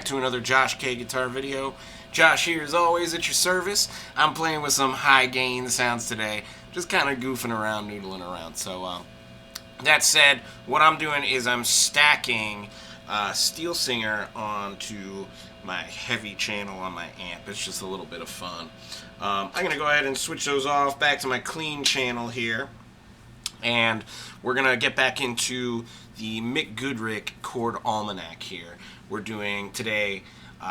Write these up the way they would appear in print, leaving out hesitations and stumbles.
back to another Josh K guitar video. Josh here as always at your service. I'm playing with some high gain sounds today. Just kind of goofing around, noodling around. So that said, what I'm doing is I'm stacking Steel Singer onto my heavy channel on my amp. It's just a little bit of fun. I'm going to go ahead and switch those off back to my clean channel here. And we're going to get back into the Mick Goodrick Chord Almanac here. We're doing today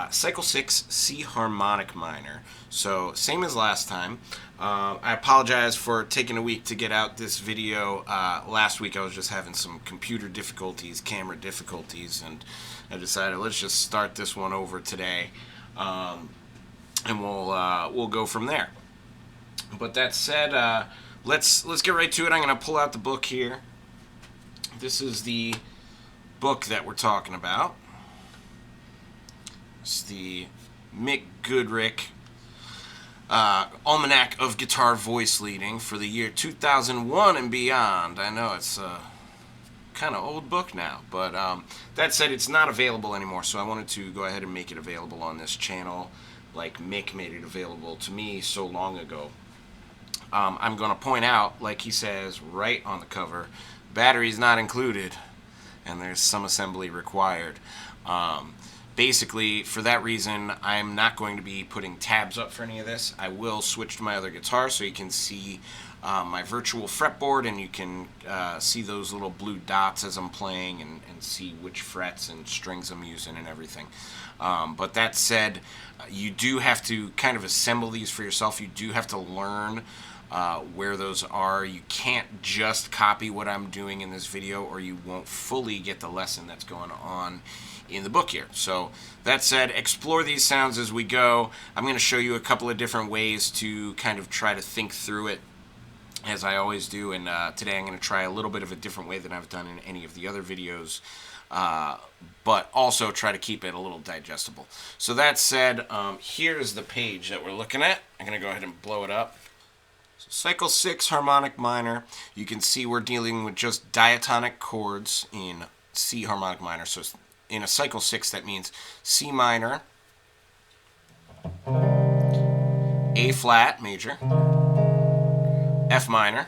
Cycle 6 C Harmonic Minor. So same as last time. I apologize for taking a week to get out this video. Last week I was just having some computer difficulties, camera difficulties, and I decided let's just start this one over today, and we'll go from there. But that said, let's get right to it. I'm going to pull out the book here. This is the book that we're talking about. It's the Mick Goodrick Almanac of Guitar Voice Leading for the year 2001 and beyond. I know it's a kind of old book now, but that said, it's not available anymore, so I wanted to go ahead and make it available on this channel like Mick made it available to me so long ago. I'm going to point out, like he says right on the cover, batteries not included, and there's some assembly required. Basically, for that reason, I'm not going to be putting tabs up for any of this. I will switch to my other guitar so you can see my virtual fretboard, and you can see those little blue dots as I'm playing and see which frets and strings I'm using and everything. But that said, you do have to kind of assemble these for yourself. You do have to learn where those are. You can't just copy what I'm doing in this video, or you won't fully get the lesson that's going on in the book here. So that said, explore these sounds as we go. I'm going to show you a couple of different ways to kind of try to think through it, as I always do, and today I'm going to try a little bit of a different way than I've done in any of the other videos, but also try to keep it a little digestible. So that said, here's the page that we're looking at. I'm going to go ahead and blow it up. So Cycle 6 Harmonic Minor. You can see we're dealing with just diatonic chords in C Harmonic Minor. So in a Cycle 6, that means C minor, A flat major, F minor,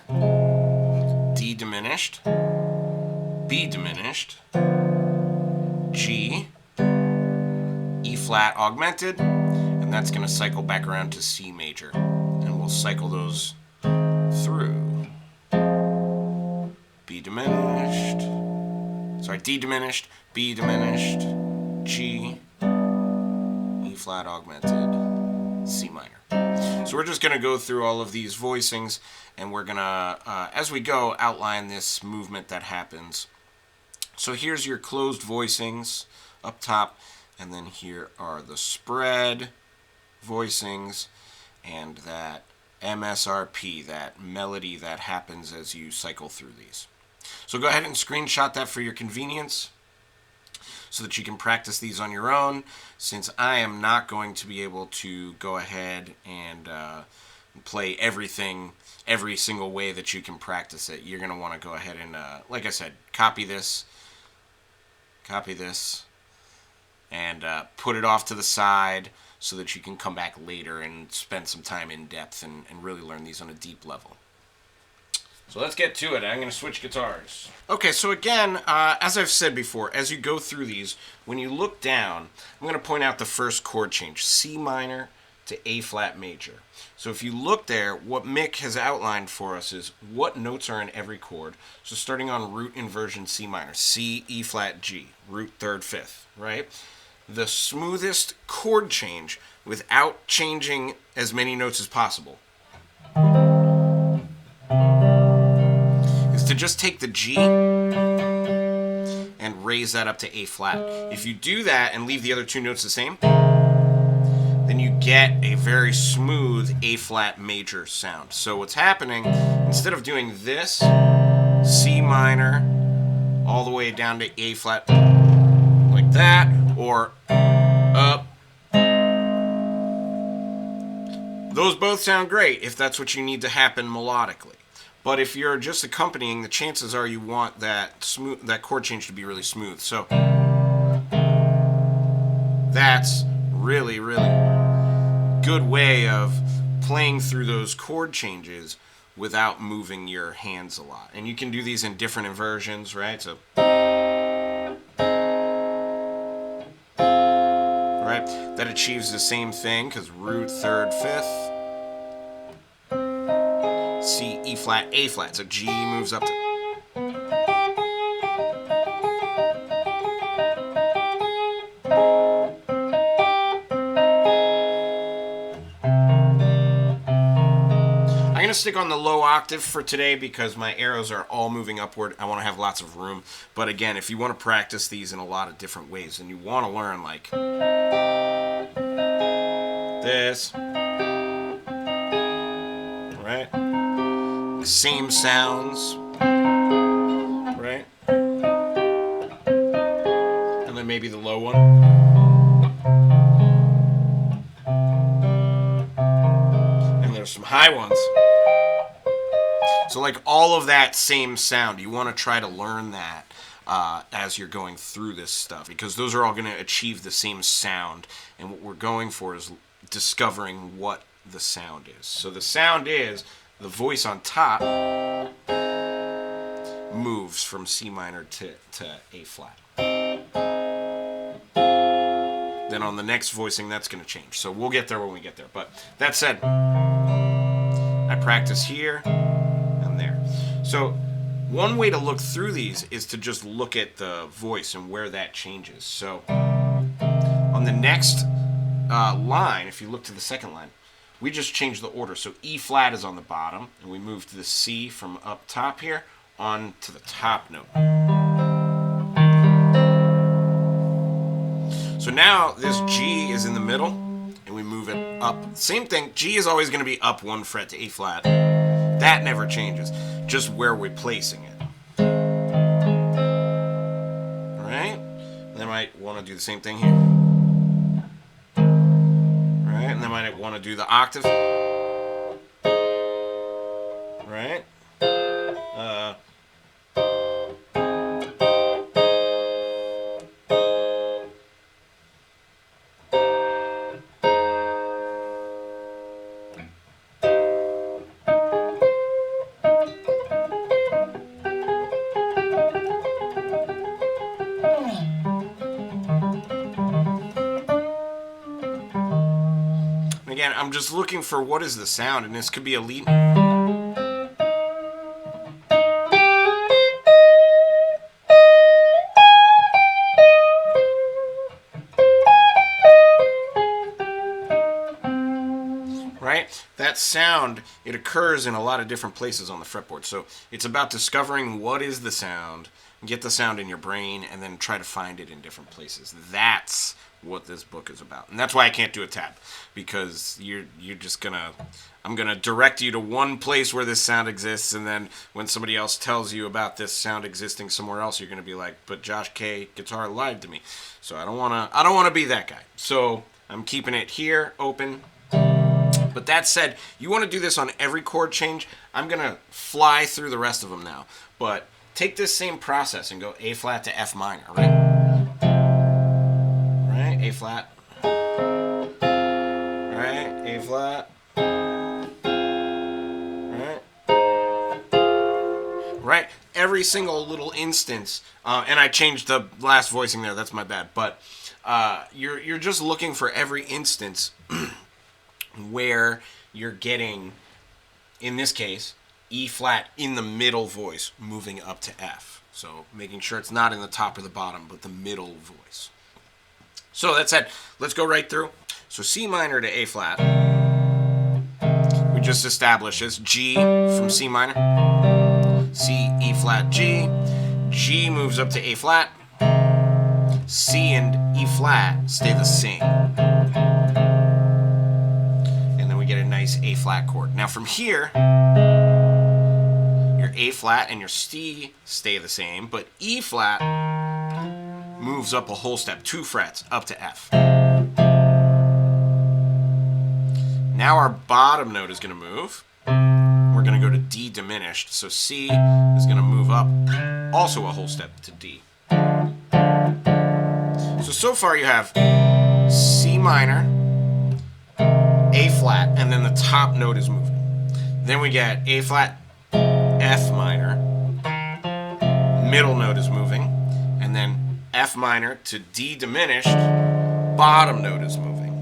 D diminished, B diminished, G, E flat augmented, and that's going to cycle back around to C major. And we'll cycle those through. B diminished, sorry, D diminished, B diminished, G, E flat augmented, C minor. So we're just going to go through all of these voicings, and we're going to, as we go, outline this movement that happens. So here's your closed voicings up top, and then here are the spread voicings, and that MSRP, that melody that happens as you cycle through these. So go ahead and screenshot that for your convenience so that you can practice these on your own, since I am not going to be able to go ahead and play everything every single way that you can practice it. You're going to want to go ahead and, like I said, copy this, and put it off to the side so that you can come back later and spend some time in depth and really learn these on a deep level. So let's get to it. I'm going to switch guitars. Okay, so again, as I've said before, as you go through these, when you look down, I'm going to point out the first chord change, C minor to A flat major. So if you look there, what Mick has outlined for us is what notes are in every chord. So starting on root inversion C minor, C, E flat, G, root, third, fifth, right? The smoothest chord change without changing as many notes as possible is to just take the G and raise that up to A flat. If you do that and leave the other two notes the same, then you get a very smooth A flat major sound. So what's happening, instead of doing this, C minor, all the way down to A flat, like that, or up, those both sound great if that's what you need to happen melodically. But if you're just accompanying, the chances are you want that chord change to be really smooth. So that's really, really good way of playing through those chord changes without moving your hands a lot. And you can do these in different inversions, right? So, right, that achieves the same thing because root, third, fifth, C, E flat, A flat. So G moves up to. I'm going to stick on the low octave for today because my arrows are all moving upward. I want to have lots of room. But again, if you want to practice these in a lot of different ways and you want to learn like this, right? The same sounds, right? And then maybe the low one. And there's some high ones. So like all of that same sound, you want to try to learn that as you're going through this stuff because those are all going to achieve the same sound. And what we're going for is discovering what the sound is. So the sound is the voice on top moves from C minor to A flat. Then on the next voicing, that's going to change. So we'll get there when we get there. But that said, I practice here and there. So one way to look through these is to just look at the voice and where that changes. So on the next line, if you look to the second line, we just changed the order. So E flat is on the bottom, and we moved the C from up top here on to the top note. So now this G is in the middle, and we move it up. Same thing, G is always going to be up one fret to A flat. That never changes, just where we're placing it. All right? And then I might want to do the same thing here. Right? And then I might want to do the octave. Right? Again, I'm just looking for what is the sound, and this could be a lead. Right? That sound, it occurs in a lot of different places on the fretboard. So it's about discovering what is the sound, get the sound in your brain, and then try to find it in different places. That's what this book is about. And that's why I can't do a tab, because you're just gonna, I'm gonna direct you to one place where this sound exists, and then when somebody else tells you about this sound existing somewhere else, you're gonna be like, but Josh K Guitar lied to me. So I don't wanna be that guy. So I'm keeping it here open. But that said, you want to do this on every chord change. I'm gonna fly through the rest of them now, but take this same process and go A flat to F minor, right? Right, A flat. Right, A flat. Right. Right, every single little instance, and I changed the last voicing there, that's my bad, but you're just looking for every instance where you're getting, in this case, E flat in the middle voice moving up to F. So making sure it's not in the top or the bottom, but the middle voice. So that said, let's go right through. So C minor to A flat. We just established this. G from C minor. C, E flat, G. G moves up to A flat. C and E flat stay the same. Get a nice A flat chord. Now from here, your A flat and your C stay the same, but E flat moves up a whole step, 2 frets, up to F. Now our bottom note is going to move. We're going to go to D diminished, so C is going to move up also a whole step to D. So far you have minor, A flat, and then the top note is moving. Then we get A flat, F minor, middle note is moving, and then F minor to D diminished, bottom note is moving.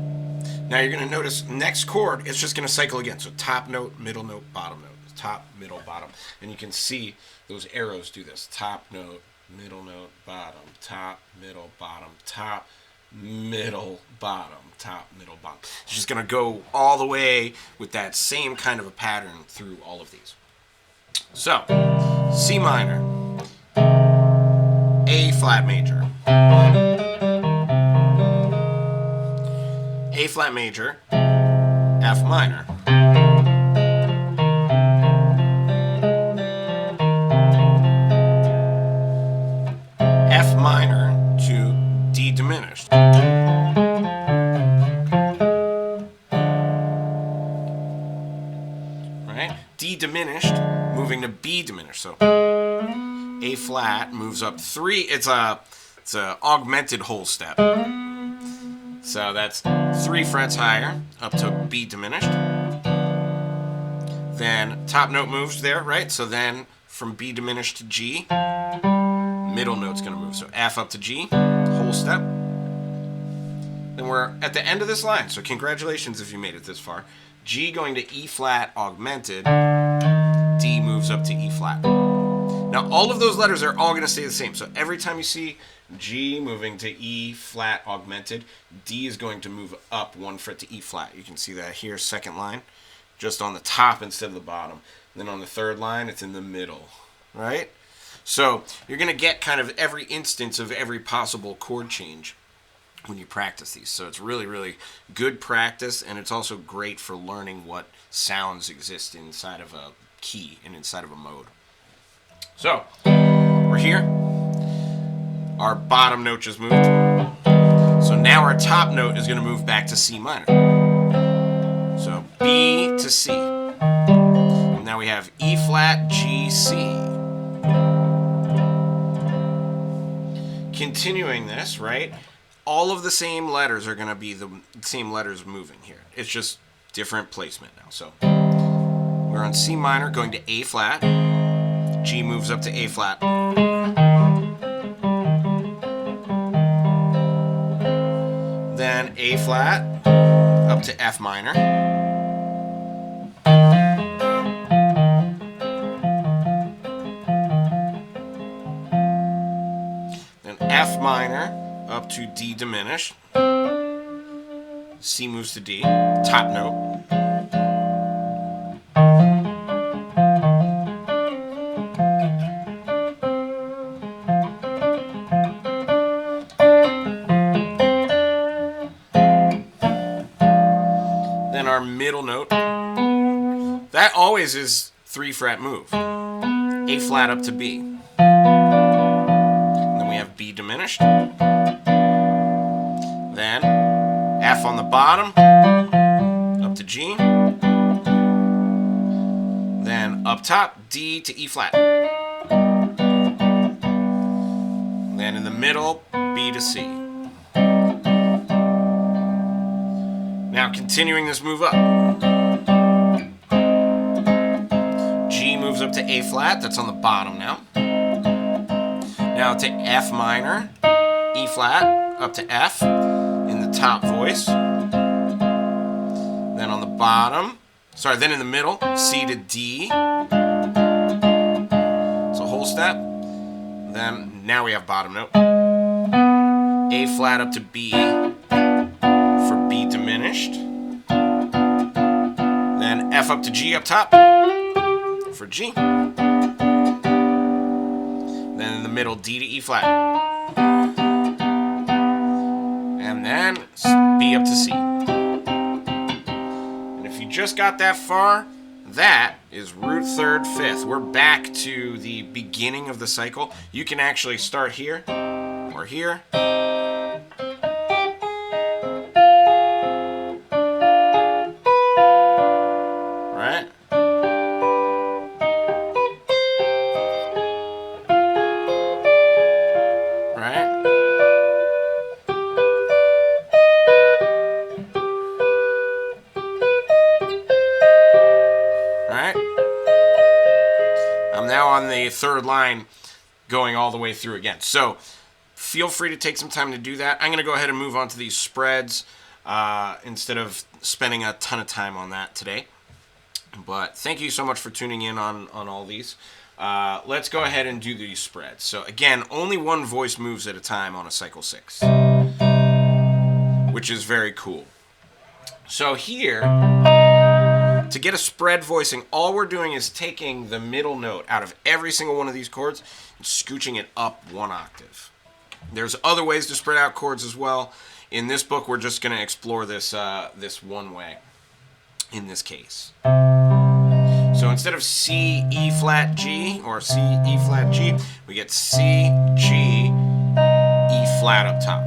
Now you're going to notice next chord, it's just going to cycle again. So top note, middle note, bottom note, top, middle, bottom. And you can see those arrows do this. Top note, middle note, bottom, top, middle, bottom, top, middle, bottom, top, middle, bottom. It's just going to go all the way with that same kind of a pattern through all of these. So, C minor, A flat major, A flat major, F minor, F minor to D diminished, right? D diminished moving to B diminished. So A flat moves up 3. It's a augmented whole step. So that's 3 frets higher, up to B diminished. Then top note moves there, right? So then from B diminished to G, middle note's going to move. So F up to G, whole step. Then we're at the end of this line. So congratulations if you made it this far. G going to E flat augmented, D moves up to E flat. Now all of those letters are all going to stay the same. So every time you see G moving to E flat augmented, D is going to move up 1 fret to E flat. You can see that here, second line, just on the top instead of the bottom. And then on the third line, it's in the middle, right? So you're going to get kind of every instance of every possible chord change when you practice these. So it's really, really good practice, and it's also great for learning what sounds exist inside of a key and inside of a mode. So we're here. Our bottom note just moved. So now our top note is going to move back to C minor. So B to C. And now we have E flat, G, C. Continuing this, right? All of the same letters are going to be the same letters moving here. It's just different placement now. So we're on C minor going to A flat. G moves up to A flat. Then A flat up to F minor. Then F minor up to D diminished. C moves to D, top note. Then our middle note. That always is 3 fret move. A flat up to B. Then we have B diminished. Then F on the bottom, up to G. Then up top, D to E flat. Then in the middle, B to C. Now continuing this move up. G moves up to A flat, that's on the bottom now. Now to F minor, E flat, up to F in the top voice. Then on the bottom, then in the middle, C to D. So whole step. Then now we have bottom note. A flat up to B for B diminished. Then F up to G up top for G. Then in the middle, D to E flat. And then B up to C. And if you just got that far, that is root third fifth. We're back to the beginning of the cycle. You can actually start here or here. Right? Right? third line going all the way through again. So feel free to take some time to do that. I'm going to go ahead and move on to these spreads instead of spending a ton of time on that today. But thank you so much for tuning in on all these. Let's go ahead and do these spreads. So again, only one voice moves at a time on a cycle 6, which is very cool. So here, to get a spread voicing, all we're doing is taking the middle note out of every single one of these chords and scooching it up 1 octave. There's other ways to spread out chords as well. In this book, we're just going to explore this this one way in this case. So instead of C, E flat, G, or C, E flat, G, we get C, G, E flat up top.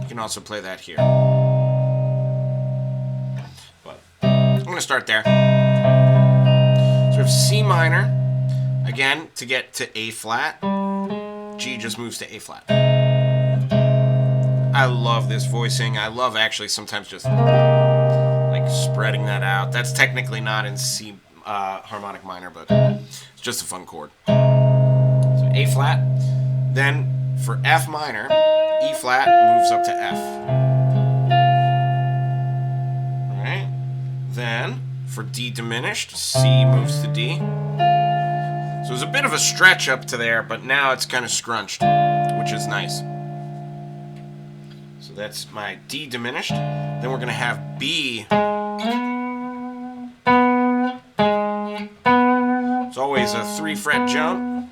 You can also play that here. But I'm going to start there. So we have C minor. Again, to get to A flat, G just moves to A flat. I love this voicing. I love actually sometimes just like spreading that out. That's technically not in C harmonic minor, but it's just a fun chord. So A flat. Then for F minor, E flat moves up to F. Alright. Then for D diminished, C moves to D. So it was a bit of a stretch up to there, but now it's kind of scrunched, which is nice. So that's my D diminished. Then we're going to have B. It's always a 3-fret jump.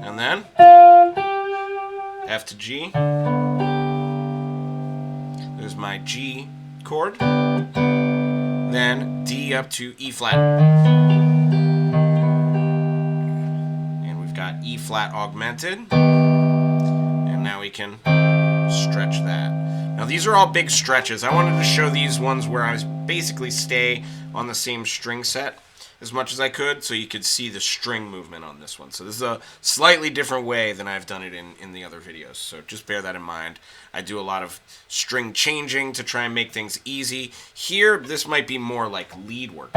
And then F to G. There's my G chord. Then D up to E flat. And we've got E flat augmented. And now we can stretch that. Now these are all big stretches. I wanted to show these ones where I basically stay on the same string set as much as I could so you could see the string movement on this one. So this is a slightly different way than I've done it in the other videos. So just bear that in mind. I do a lot of string changing to try and make things easy. Here, this might be more like lead work.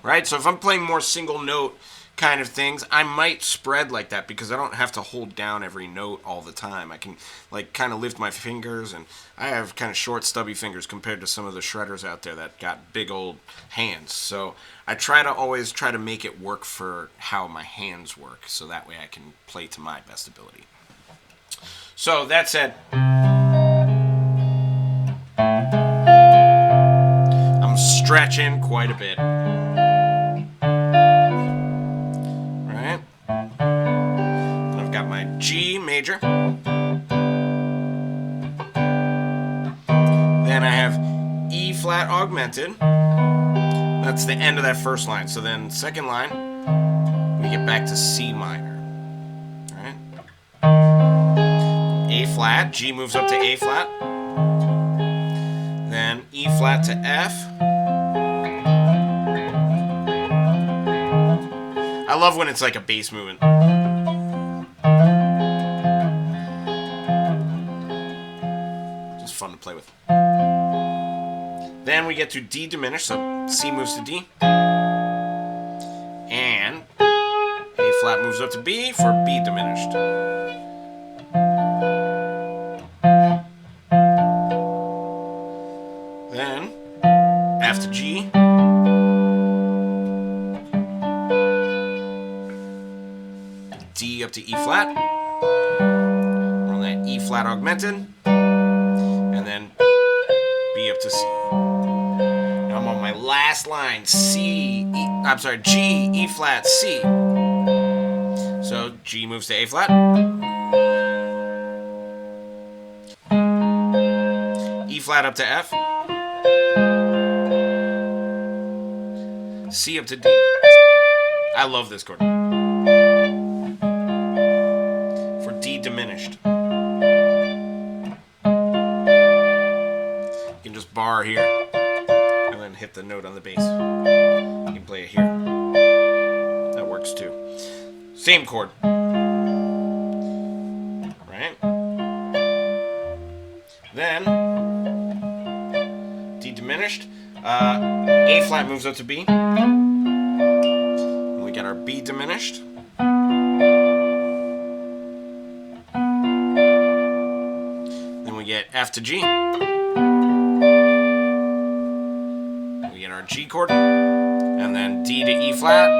Right? So if I'm playing more single note kind of things, I might spread like that because I don't have to hold down every note all the time. I can like kind of lift my fingers, and I have kind of short stubby fingers compared to some of the shredders out there that got big old hands. So I always try to make it work for how my hands work, so that way I can play to my best ability. So that said, I'm stretching quite a bit. G major. Then I have E flat augmented. That's the end of that first line. So then second line, we get back to C minor. All right. A flat, G moves up to A flat. Then E flat to F. I love when it's like a bass movement. Fun to play with. Then we get to D diminished, so C moves to D. And A flat moves up to B for B diminished. Then F to G. D up to E flat. We're on that E flat augmented. And then B up to C. Now I'm on my last line, G, E flat, C. So So G moves to A flat. E flat up to F. C up to D. I love this chord. For D diminished. You can just bar here and then hit the note on the bass. You can play it here. That works too. Same chord. Right? Then D diminished. A flat moves up to B. And we get our B diminished. Then we get F to G. We get our G chord. And then D to E flat.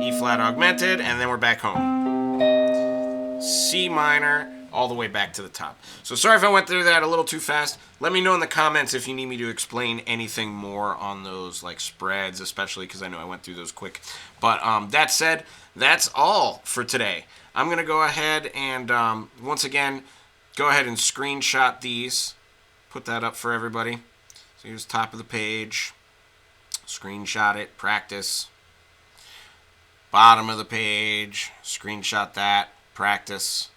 E flat augmented. And then we're back home. C minor. All the way back to the top. So sorry if I went through that a little too fast. Let me know in the comments if you need me to explain anything more on those like spreads, especially because I know I went through those quick. But that said, that's all for today. I'm going to go ahead and once again, go ahead and screenshot these. Put that up for everybody. So here's top of the page. Screenshot it, practice. Bottom of the page, screenshot that, practice.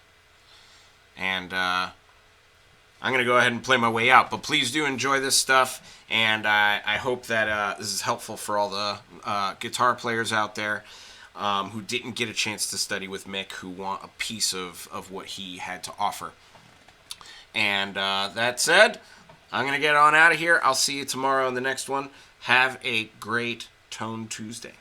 And I'm going to go ahead and play my way out. But please do enjoy this stuff. And I hope that this is helpful for all the guitar players out there who didn't get a chance to study with Mick, who want a piece of what he had to offer. And that said, I'm going to get on out of here. I'll see you tomorrow in the next one. Have a great Tone Tuesday.